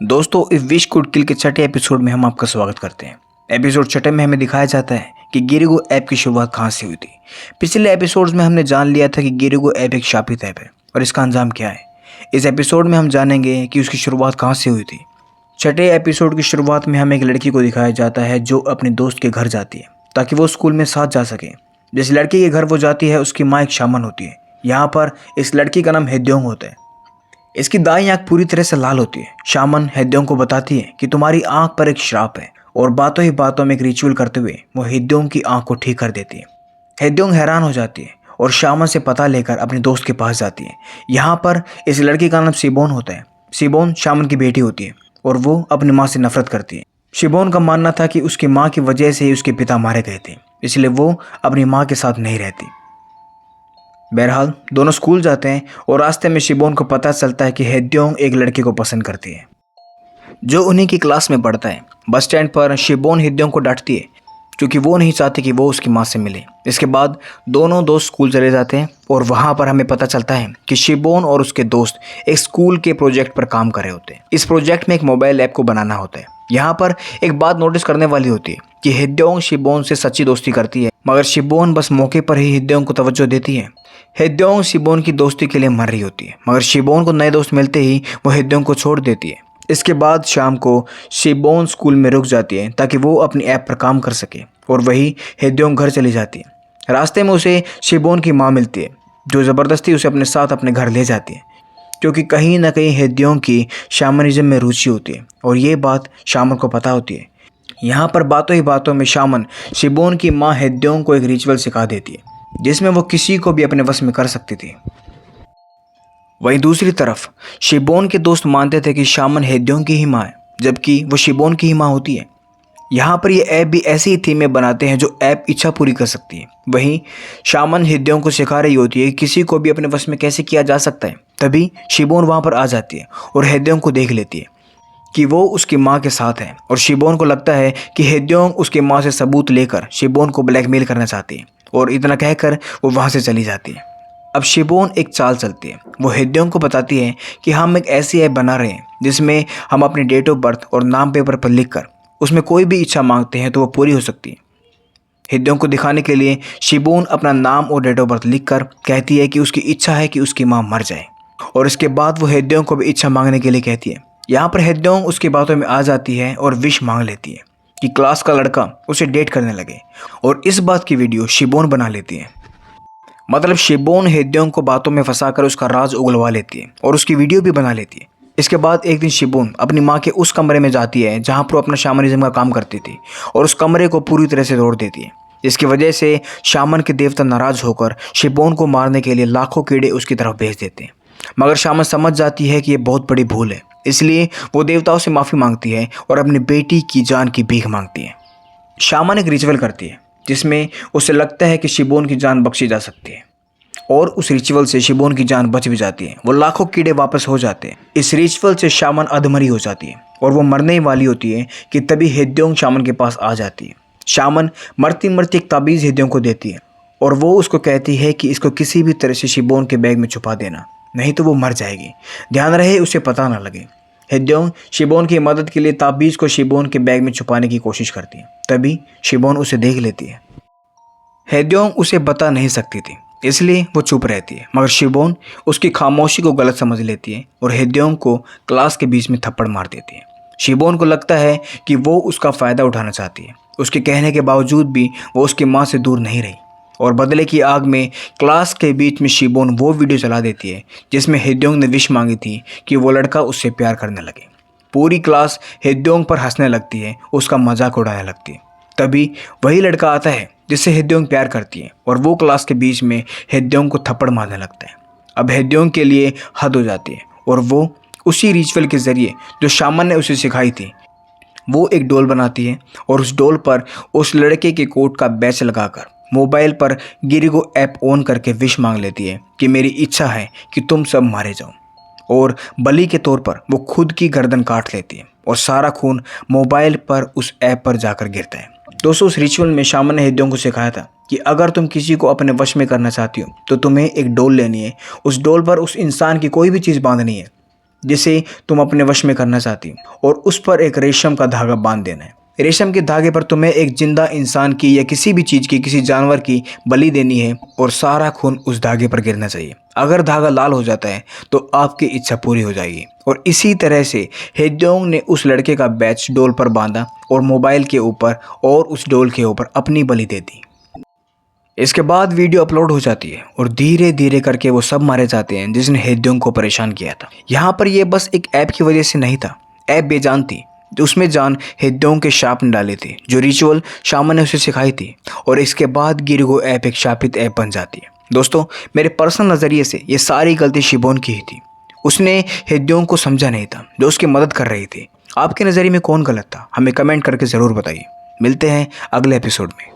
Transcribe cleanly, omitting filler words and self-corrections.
दोस्तों, इस wish could किल के छठे एपिसोड में हम आपका स्वागत करते हैं। एपिसोड छठे में हमें दिखाया जाता है कि गिरिगो ऐप की शुरुआत कहाँ से हुई थी। पिछले एपिसोड्स में हमने जान लिया था कि गिरिगो ऐप एक शापित ऐप है और इसका अंजाम क्या है। इस एपिसोड में हम जानेंगे कि उसकी शुरुआत कहाँ से हुई थी। छठे एपिसोड की शुरुआत में हमें एक लड़की को दिखाया जाता है जो अपने दोस्त के घर जाती है ताकि वो स्कूल में साथ जा सके। जिस लड़की के घर वो जाती है उसकी माँ एक शामन होती है। यहाँ पर इस लड़की का नाम हेद्योंग होता है। इसकी दाईं आंख पूरी तरह से लाल होती है। शामन हेद्योंग को बताती है कि तुम्हारी आंख पर एक श्राप है और बातों ही बातों में एक रिचुअल करते हुए वो हेद्योंग की आंख को ठीक कर देती है। हेद्योंग हैरान हो जाती है और शामन से पता लेकर अपने दोस्त के पास जाती है। यहाँ पर इस लड़की का नाम सिबोन होता है। सिबोन शामन की बेटी होती है और वो अपनी माँ से नफरत करती है। शिबोन का मानना था कि उसकी माँ की वजह से ही उसके पिता मारे गए थे, इसलिए वो अपनी माँ के साथ नहीं रहती। बहरहाल दोनों स्कूल जाते हैं और रास्ते में शिबोन को पता चलता है कि हेद्योंग एक लड़के को पसंद करती है जो उन्हीं की क्लास में पढ़ता है। बस स्टैंड पर शिबोन हेद्योंग को डांटती है क्योंकि वो नहीं चाहती कि वो उसकी माँ से मिले। इसके बाद दोनों दोस्त स्कूल चले जाते हैं और वहाँ पर हमें पता चलता है कि शिबोन और उसके दोस्त एक स्कूल के प्रोजेक्ट पर काम कर रहे होते हैं। इस प्रोजेक्ट में एक मोबाइल ऐप को बनाना होता है। यहाँ पर एक बात नोटिस करने वाली होती है कि हेद्योंग शिबोन से सच्ची दोस्ती करती है, मगर शिबोन बस मौके पर ही हेद्योंग को तवज्जो देती है। हेद्योंग शिबोन की दोस्ती के लिए मर रही होती है, मगर शिबोन को नए दोस्त मिलते ही वो हेद्योंग को छोड़ देती है। इसके बाद शाम को शिबोन स्कूल में रुक जाती है ताकि वो अपनी ऐप पर काम कर सके और वही हेद्योंग घर चली जाती है। रास्ते में उसे शिबोन की माँ मिलती है जो ज़बरदस्ती उसे अपने साथ अपने घर ले जाती है क्योंकि कहीं ना कहीं हेद्योंग की शामनिज्म में रुचि होती है और ये बात शामन को पता होती है। यहाँ पर बातों ही बातों में शामन शिबोन की माँ हेद्योंग को एक रिचुअल सिखा देती है जिसमें वो किसी को भी अपने वश में कर सकती थी। वहीं दूसरी तरफ शिबोन के दोस्त मानते थे कि शामन हेद्योंग की ही माँ है, जबकि वो शिबोन की ही माँ होती है। यहाँ पर ये ऐप भी ऐसी ही थीम में बनाते हैं जो ऐप इच्छा पूरी कर सकती है। वहीं शामन हेद्योंग को सिखा रही होती है कि किसी को भी अपने वश में कैसे किया जा सकता है। तभी शिबोन वहाँ पर आ जाती है और हेद्योंग को देख लेती है कि वो उसकी माँ के साथ है और शिबोन को लगता है कि हेद्योंग उसकी माँ से सबूत लेकर शिबोन को ब्लैकमेल करना चाहती है और इतना कहकर वो वहाँ से चली जाती है। अब शिबोन एक चाल चलती है। वो हेद्योंग को बताती है कि हम एक ऐसी ऐप बना रहे हैं जिसमें हम अपनी डेट ऑफ बर्थ और नाम पेपर पर लिख कर उसमें कोई भी इच्छा मांगते हैं तो वो पूरी हो सकती है। हेद्योंग को दिखाने के लिए शिबोन अपना नाम और डेट ऑफ बर्थ लिखकर कहती है कि उसकी इच्छा है कि उसकी माँ मर जाए और इसके बाद वो हेद्योंग को भी इच्छा मांगने के लिए कहती है। यहाँ पर हेद्योंग उसकी बातों में आ जाती है और विश मांग लेती है कि क्लास का लड़का उसे डेट करने लगे और इस बात की वीडियो शिबोन बना लेती है। मतलब शिबोन हेद्योंग को बातों में फंसाकर उसका राज उगलवा लेती है और उसकी वीडियो भी बना लेती है। इसके बाद एक दिन शिबोन अपनी माँ के उस कमरे में जाती है जहाँ पर वो अपना शामनिज्म का काम करती थी और उस कमरे को पूरी तरह से तोड़ देती है, जिसकी वजह से शामन के देवता नाराज होकर शिबोन को मारने के लिए लाखों कीड़े उसकी तरफ भेज देते हैं। मगर शामन समझ जाती है कि ये बहुत बड़ी भूल है, इसलिए वो देवताओं से माफ़ी मांगती है और अपनी बेटी की जान की भीख मांगती है। शामन एक रिचुअल करती है जिसमें उसे लगता है कि शिबोन की जान बख्शी जा सकती है और उस रिचुअल से शिबोन की जान बच भी जाती है। वो लाखों कीड़े वापस हो जाते हैं। इस रिचुअल से शामन अधमरी हो जाती है और वो मरने ही वाली होती है कि तभी हेद्योंग शामन के पास आ जाती है। शामन मरती मरती एक ताबीज़ हेद्योंग को देती है और वो उसको कहती है कि इसको किसी भी तरह से शिबोन के बैग में छुपा देना, नहीं तो वो मर जाएगी। ध्यान रहे उसे पता ना लगे। हेद्योंग शिबोन की मदद के लिए ताबीज़ को शिबोन के बैग में छुपाने की कोशिश करती है। तभी शिबोन उसे देख लेती है। हेद्योंग उसे बता नहीं सकती थी, इसलिए वो चुप रहती है, मगर शिबोन उसकी खामोशी को गलत समझ लेती है और हेद्योंग को क्लास के बीच में थप्पड़ मार देती है। शिबोन को लगता है कि वो उसका फ़ायदा उठाना चाहती है। उसके कहने के बावजूद भी वो उसकी माँ से दूर नहीं रही और बदले की आग में क्लास के बीच में शिबोन वो वीडियो चला देती है जिसमें हेद्योंग ने विश मांगी थी कि वो लड़का उससे प्यार करने लगे। पूरी क्लास हेद्योंग पर हंसने लगती है, उसका मजाक उड़ाने लगती है। तभी वही लड़का आता है जिससे हेद्योंग प्यार करती है और वो क्लास के बीच में हेद्योंग को थप्पड़ मारने लगता है। अब हेद्योंग के लिए हद हो जाती है और वो उसी रिचुअल के ज़रिए जो शामन ने उसे सिखाई थी वो एक डोल बनाती है और उस डोल पर उस लड़के के कोट का बैच लगाकर मोबाइल पर गिरिगो ऐप ऑन करके विश मांग लेती है कि मेरी इच्छा है कि तुम सब मारे जाओ, और बलि के तौर पर वो खुद की गर्दन काट लेती है और सारा खून मोबाइल पर उस ऐप पर जाकर गिरता है। दोस्तों, उस रिचुअल में शामन ने हेद्योंग को सिखाया था कि अगर तुम किसी को अपने वश में करना चाहती हो तो तुम्हें एक डोल लेनी है। उस डोल पर उस इंसान की कोई भी चीज़ बांधनी है जिसे तुम अपने वश में करना चाहती, और उस पर एक रेशम का धागा बांध देना है। रेशम के धागे पर तुम्हें एक जिंदा इंसान की या किसी भी चीज़ की, किसी जानवर की बलि देनी है और सारा खून उस धागे पर गिरना चाहिए। अगर धागा लाल हो जाता है तो आपकी इच्छा पूरी हो जाएगी। और इसी तरह से हेजोंग ने उस लड़के का बैच डोल पर बांधा और मोबाइल के ऊपर और उस डोल के ऊपर अपनी बलि दे दी। इसके बाद वीडियो अपलोड हो जाती है और धीरे धीरे करके वो सब मारे जाते हैं जिसने हेजोंग को परेशान किया था। यहाँ पर यह बस एक ऐप की वजह से नहीं था, ऐप बेजान थी। उसमें जान हेजोंग के शाप ने डाली थी, जो रिचुअल शामन ने उसे सिखाई थी, और इसके बाद गिरगो ऐप एक शापित ऐप बन जाती है। दोस्तों, मेरे पर्सनल नज़रिए से ये सारी गलती शिबोन की ही थी। उसने हेजोंग को समझा नहीं था, जो उसकी मदद कर रही थी। आपके नज़रिए में कौन गलत था? हमें कमेंट करके ज़रूर बताइए। मिलते हैं अगले एपिसोड में।